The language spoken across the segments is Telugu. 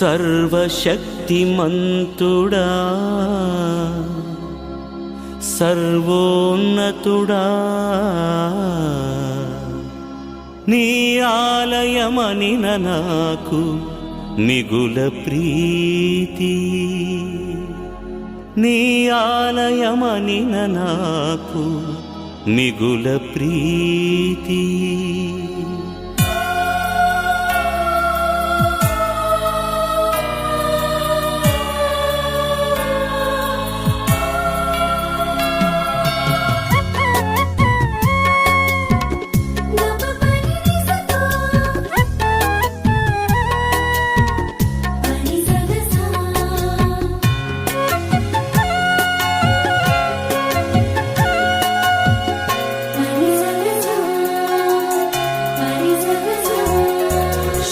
సర్వశక్తిమంతుడా సర్వోన్నతుడా నీ ఆలయమనిన నాకు మిగుల ప్రీతి నీ ఆలయమనిన నాకు మిగుల ప్రీతి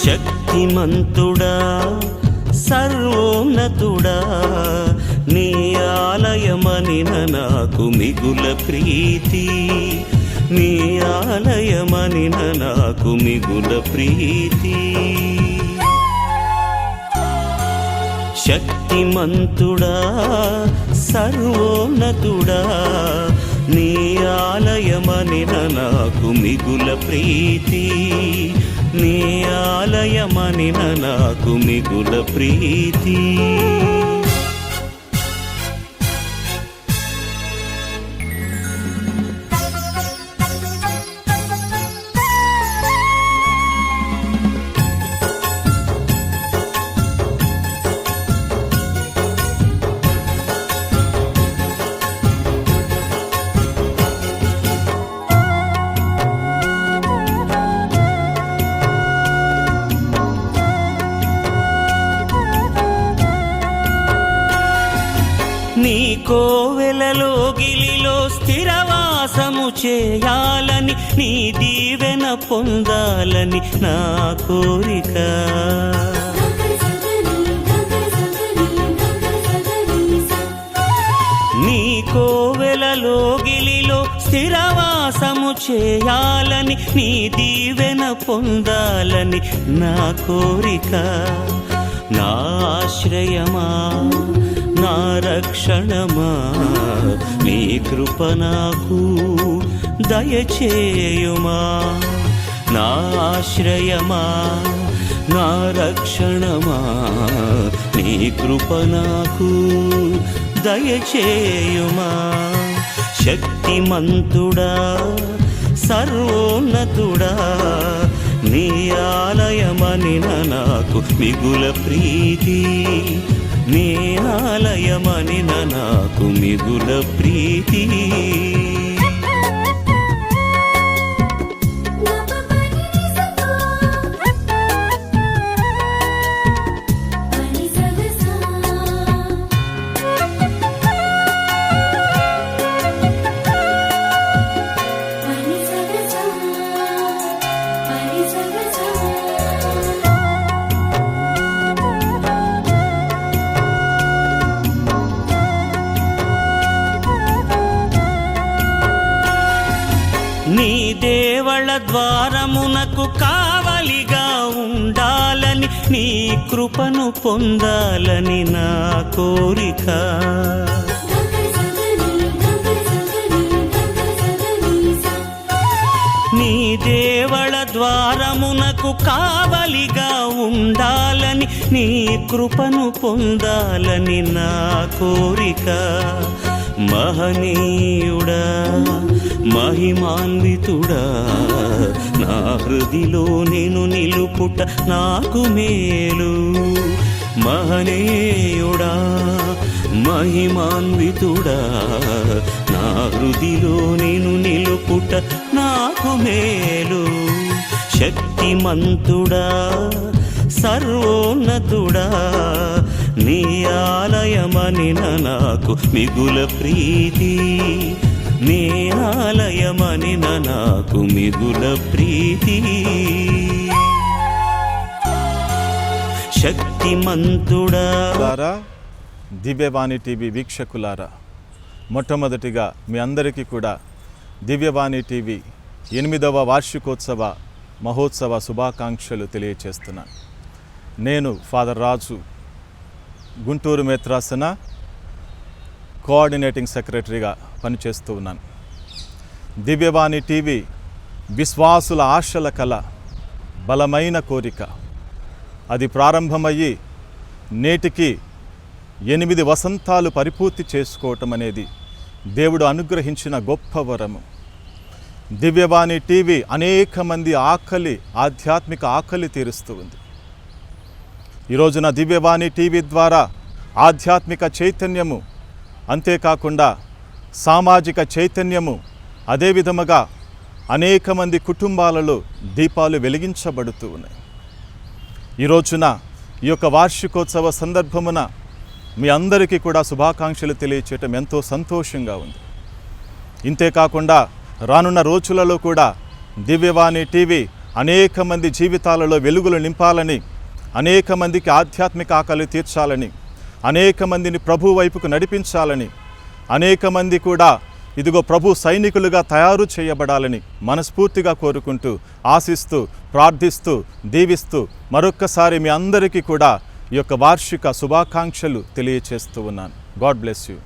శక్తిమంతుడా సర్వోన్నతుడా నీ ఆలయమనిన నాకు మిగుల ప్రీతి నీ ఆలయమనిన నాకు మిగుల ప్రీతి శక్తిమంతుడా సర్వోన్నతుడా నీ ఆలయమనిన నాకు మిగుల ప్రీతి నీ ఆలయమనిన నాకు మిగుల ప్రీతి నీ కోవెలలో గిలిలో స్థిరవాసము చేయాలని నీ దీవెన పొందాలని నా కోరిక నీ కోవెలలో గిలిలో స్థిరవాసము చేయాలని నీ దీవెన పొందాలని నా కోరిక నా ఆశ్రయమా నా రక్షణమా నీ కృప నాకు దయచేయుమా నా ఆశ్రయమా నా రక్షణమా నీ కృప నాకు దయచేయుమా శక్తిమంతుడా సర్వోన్నతుడా నీ ఆలయమనిన నాకు మిగుల ప్రీతి నీ ఆలయమనిన నాకు మిగుల ప్రీతి నీ దేవళ ద్వారమునకు కావలిగా ఉండాలని నీ కృపను పొందాలని నా కోరిక నీ దేవళ ద్వారమునకు కావలిగా ఉండాలని నీ కృపను పొందాలని నా కోరిక మహనీయుడా మహిమాన్వితుడా నా హృదిలో నేను నిలుపుట నాకు మేలు మహనీయుడా మహిమాన్వితుడా నా హృదిలో నేను నిలుపుట నాకు మేలు శక్తిమంతుడా సర్వోన్నతుడా నీ ఆలయమనిన నాకు మిగుల ప్రీతి నీ ఆలయమనిన నాకు మిగుల ప్రీతి శక్తిమంతుడా దివ్యవాణి టీవీ వీక్షకులారా, మొట్టమొదటిగా మీ అందరికీ కూడా దివ్యవాణి టీవీ 8వ వార్షికోత్సవ మహోత్సవ శుభాకాంక్షలు తెలియచేస్తున్నాను. నేను ఫాదర్ రాజు గుంటూరు మేత్రాసన కోఆర్డినేటింగ్ సెక్రటరీగా పనిచేస్తూ ఉన్నాను. దివ్యవాణి టీవీ విశ్వాసుల ఆశల కల, బలమైన కోరిక. అది ప్రారంభమయ్యి నేటికి 8 వసంతాలు పరిపూర్తి చేసుకోవటం అనేది దేవుడు అనుగ్రహించిన గొప్ప వరము. దివ్యవాణి టీవీ అనేక మంది ఆధ్యాత్మిక ఆకలి తీరుస్తూ ఉంది. ఈరోజున దివ్యవాణి టీవీ ద్వారా ఆధ్యాత్మిక చైతన్యము, అంతేకాకుండా సామాజిక చైతన్యము, అదే విధముగా అనేక మంది కుటుంబాలలో దీపాలు వెలిగించబడుతూ ఉన్నాయి. ఈరోజున ఈ యొక్క వార్షికోత్సవ సందర్భమున మీ అందరికీ కూడా శుభాకాంక్షలు తెలియచేయటం ఎంతో సంతోషంగా ఉంది. ఇంతేకాకుండా రానున్న రోజులలో కూడా దివ్యవాణి టీవీ అనేక మంది జీవితాలలో వెలుగులు నింపాలని, అనేక మందికి ఆధ్యాత్మిక ఆకలి తీర్చాలని, అనేక మందిని ప్రభు వైపుకు నడిపించాలని, అనేక మంది కూడా ఇదిగో ప్రభు సైనికులుగా తయారు చేయబడాలని మనస్ఫూర్తిగా కోరుకుంటూ, ఆశిస్తూ, ప్రార్థిస్తూ, దీవిస్తూ మరొక్కసారి మీ అందరికీ కూడా ఈ యొక్క వార్షిక శుభాకాంక్షలు తెలియచేస్తూ ఉన్నాను. God bless you.